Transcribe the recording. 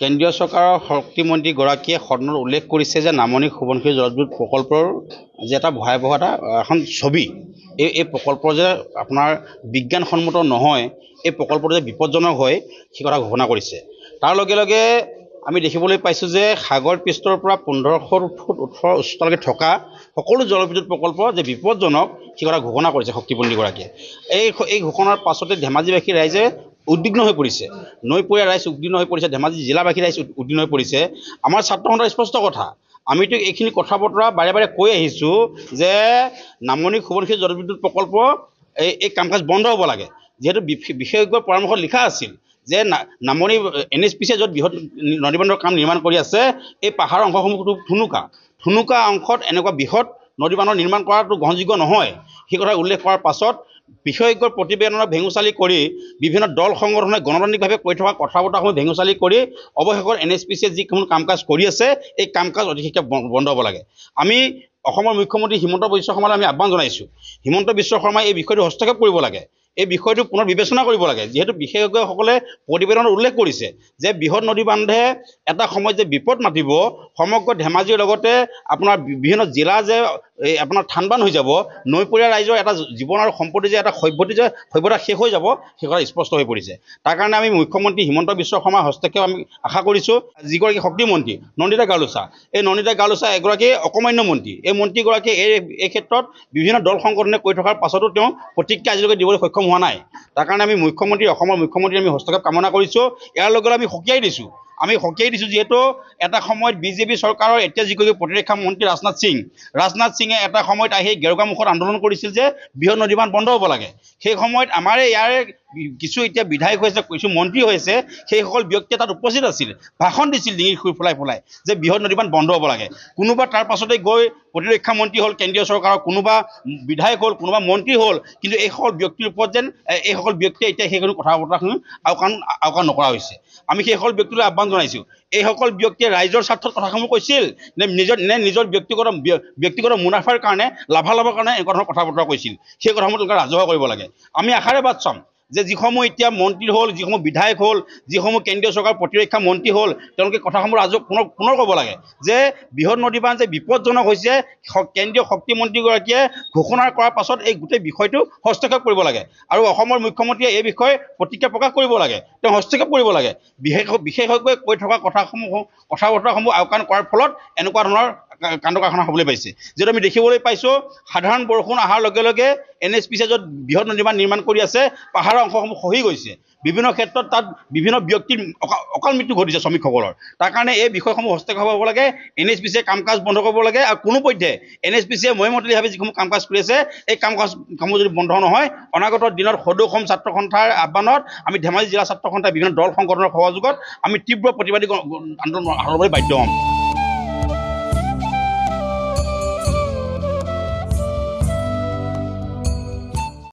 কেন্দ্ৰীয় চৰকাৰৰ শক্তিমন্ত্ৰীগৰাকীয়ে সদনত উল্লেখ কৰিছে যে নামনি সোৱণশিৰি জলবিদ্যুৎ প্ৰকল্পৰ যে এটা ভয়াৱহ এখন ছবি, এই প্ৰকল্প যে আপোনাৰ বিজ্ঞানসন্মত নহয়, এই প্ৰকল্পটো যে বিপদজনক হয়, সেই কথা ঘোষণা কৰিছে। তাৰ লগে লগে আমি দেখিবলৈ পাইছোঁ যে সাগৰ পৃষ্ঠৰ পৰা 1500 ফুট 18 উচ্চতালৈকে থকা সকলো জলবিদ্যুৎ প্ৰকল্প যে বিপদজনক, সেই কথা ঘোষণা কৰিছে শক্তিমন্ত্ৰীগৰাকীয়ে। এই ঘোষণাৰ পাছতে ধেমাজিবাসী ৰাইজে উদ্বিগ্ন হৈ পৰিছে, নৈপৰীয়া ৰাইজ উদ্বিগ্ন হৈ পৰিছে, ধেমাজি জিলাবাসী ৰাইজ উদ্বিগ্ন হৈ পৰিছে। আমাৰ ছাত্ৰসন্থাৰ স্পষ্ট কথা, আমিতো এইখিনি কথা বতৰা বাৰে বাৰে কৈ আহিছোঁ যে নামনি সোৱণশিৰি জলবিদ্যুৎ প্ৰকল্প এই কাম কাজ বন্ধ হ'ব লাগে। যিহেতু বিশেষজ্ঞৰ পৰামৰ্শত লিখা আছিল যে নামনি NHPCয়ে য'ত বৃহৎ নদীবান্ধৰ কাম নিৰ্মাণ কৰি আছে, এই পাহাৰৰ অংশসমূহটো ঠুনুকা অংশত এনেকুৱা বৃহৎ নদীবান্ধৰ নিৰ্মাণ কৰাটো গ্ৰহণযোগ্য নহয়। সেই কথা উল্লেখ কৰাৰ পাছত বিশেষজ্ঞৰ প্ৰতিবেদনৰ ভেঙুচালি কৰি বিভিন্ন দল সংগঠনে গণতান্ত্ৰিকভাৱে কৰি থকা কথা বতৰাসমূহ ভেঙুচালি কৰি অৱশেষত NHPCয়ে যিসমূহ কাম কাজ কৰি আছে, এই কাম কাজ অতি শীঘ্ৰে বন্ধ হ'ব লাগে। আমি অসমৰ মুখ্যমন্ত্ৰী হিমন্ত বিশ্ব শৰ্মালৈ আমি আহ্বান জনাইছোঁ, হিমন্ত বিশ্ব শৰ্মাই এই বিষয়টো হস্তক্ষেপ কৰিব লাগে, এই বিষয়টো পুনৰ বিবেচনা কৰিব লাগে। যিহেতু বিশেষজ্ঞসকলে প্ৰতিবেদনত উল্লেখ কৰিছে যে বৃহৎ নদী বান্ধে এটা সময়ত যে বিপদ মাতিব, সমগ্ৰ ধেমাজিৰ লগতে আপোনাৰ বিভিন্ন জিলা যে আপোনাৰ থানবান হৈ যাব, নৈপৰীয়া ৰাইজৰ এটা জীৱন আৰু সম্পত্তি যে এটা সভ্যতা শেষ হৈ যাব, সেই কথা স্পষ্ট হৈ পৰিছে। তাৰ কাৰণে আমি মুখ্যমন্ত্ৰী হিমন্ত বিশ্ব শৰ্মাৰ হস্তক্ষেপ আমি আশা কৰিছোঁ। যিগৰাকী শক্তিমন্ত্ৰী নন্দিতা গালুছা, এই নন্দিতা গালুছা এগৰাকী অকমান্য মন্ত্ৰী। এই মন্ত্ৰীগৰাকীয়ে এই ক্ষেত্ৰত বিভিন্ন দল সংগঠনে কৈ থকাৰ পাছতো তেওঁ প্ৰতিক্ৰিয়া আজিলৈকে দিবলৈ সক্ষম হোৱা নাই। তাৰ কাৰণে আমি অসমৰ মুখ্যমন্ত্ৰী আমি হস্তক্ষেপ কামনা কৰিছোঁ। ইয়াৰ লগে লগে আমি সকীয়াই দিছোঁ যিহেতু এটা সময়ত বিজেপি চৰকাৰৰ এতিয়া যিগৰাকী প্ৰতিৰক্ষা মন্ত্ৰী ৰাজনাথ সিঙে এটা সময়ত আহি গেৰুকামুখত আন্দোলন কৰিছিল যে বৃহৎ নদীবান্ধ বন্ধ হ'ব লাগে। সেই সময়ত আমাৰ ইয়াৰে কিছু এতিয়া বিধায়ক হৈছে, কিছু মন্ত্ৰী হৈছে, সেইসকল ব্যক্তিয়ে তাত উপস্থিত আছিল, ভাষণ দিছিল ডিঙিৰ সুৰ ফুলাই যে বৃহৎ নদীবান্ধ বন্ধ হ'ব লাগে। কোনোবা তাৰ পাছতে গৈ প্ৰতিৰক্ষা মন্ত্ৰী হ'ল কেন্দ্ৰীয় চৰকাৰৰ, কোনোবা বিধায়ক হ'ল, কোনোবা মন্ত্ৰী হ'ল, কিন্তু এইসকল ব্যক্তিৰ ওপৰত যেন এইসকল ব্যক্তিয়ে এতিয়া সেইসকল কথা বতৰাখিনি আওকাণ নকৰা হৈছে। আমি সেইসকল ব্যক্তিলৈ আহ্বান জনাইছোঁ, এইসকল ব্যক্তিয়ে ৰাইজৰ স্বাৰ্থত কথাসমূহ কৈছিল নে নিজৰ ব্যক্তিগত মুনাফাৰ কাৰণে, লাভালাভৰ কাৰণে এনেকুৱা ধৰণৰ কথা বতৰা কৈছিল, সেই কথাসমূহ তেওঁলোকে ৰাজহুৱা কৰিব লাগে। আমি আশাৰে বাট চাম যে যিসমূহ এতিয়া মন্ত্ৰী হ'ল, যিসমূহ বিধায়ক হ'ল, যিসমূহ কেন্দ্ৰীয় চৰকাৰৰ প্ৰতিৰক্ষা মন্ত্ৰী হ'ল, তেওঁলোকে কথাসমূহ ৰাজহুৱা পুনৰ ক'ব লাগে যে বৃহৎ নদীবান্ধ যে বিপদজনক হৈছে, কেন্দ্ৰীয় শক্তিমন্ত্ৰীগৰাকীয়ে ঘোষণা কৰাৰ পাছত এই গোটেই বিষয়টো হস্তক্ষেপ কৰিব লাগে। আৰু অসমৰ মুখ্যমন্ত্ৰীয়ে এই বিষয়ে প্ৰতিক্ৰিয়া প্ৰকাশ কৰিব লাগে, তেওঁ হস্তক্ষেপ কৰিব লাগে। বিশেষজ্ঞই কৈ থকা কথা বতৰাসমূহ আওকাণ কৰাৰ ফলত এনেকুৱা ধৰণৰ কাণ্ড কাৰখানা হ'বলৈ পাইছে। যিহেতু আমি দেখিবলৈ পাইছোঁ সাধাৰণ বৰষুণ অহাৰ লগে লগে NHPCয়ে য'ত বৃহৎ নদীবান্ধ নিৰ্মাণ কৰি আছে, পাহাৰৰ অংশসমূহ খহি গৈছে। বিভিন্ন ক্ষেত্ৰত তাত বিভিন্ন ব্যক্তিৰ অকাল মৃত্যু ঘটিছে শ্ৰমিকসকলৰ। তাৰ কাৰণে এই বিষয়সমূহ হস্তক্ষেপ হ'ব লাগে, NHPCয়ে কাম কাজ বন্ধ কৰিব লাগে। আৰু কোনোপধ্যে NHPCয়ে মইমতলিভাৱে যিসমূহ কাম কাজ কৰি আছে, এই কামবোৰ যদি বন্ধ নহয়, অনাগত দিনত সদৌ অসম ছাত্ৰ সন্থাৰ আহ্বানত আমি ধেমাজি জিলা ছাত্ৰ সন্থাৰ বিভিন্ন দল সংগঠনৰ সহযোগত আমি তীব্ৰ প্ৰতিবাদী আন্দোলন হাতত ল'বলৈ বাধ্য হ'ম।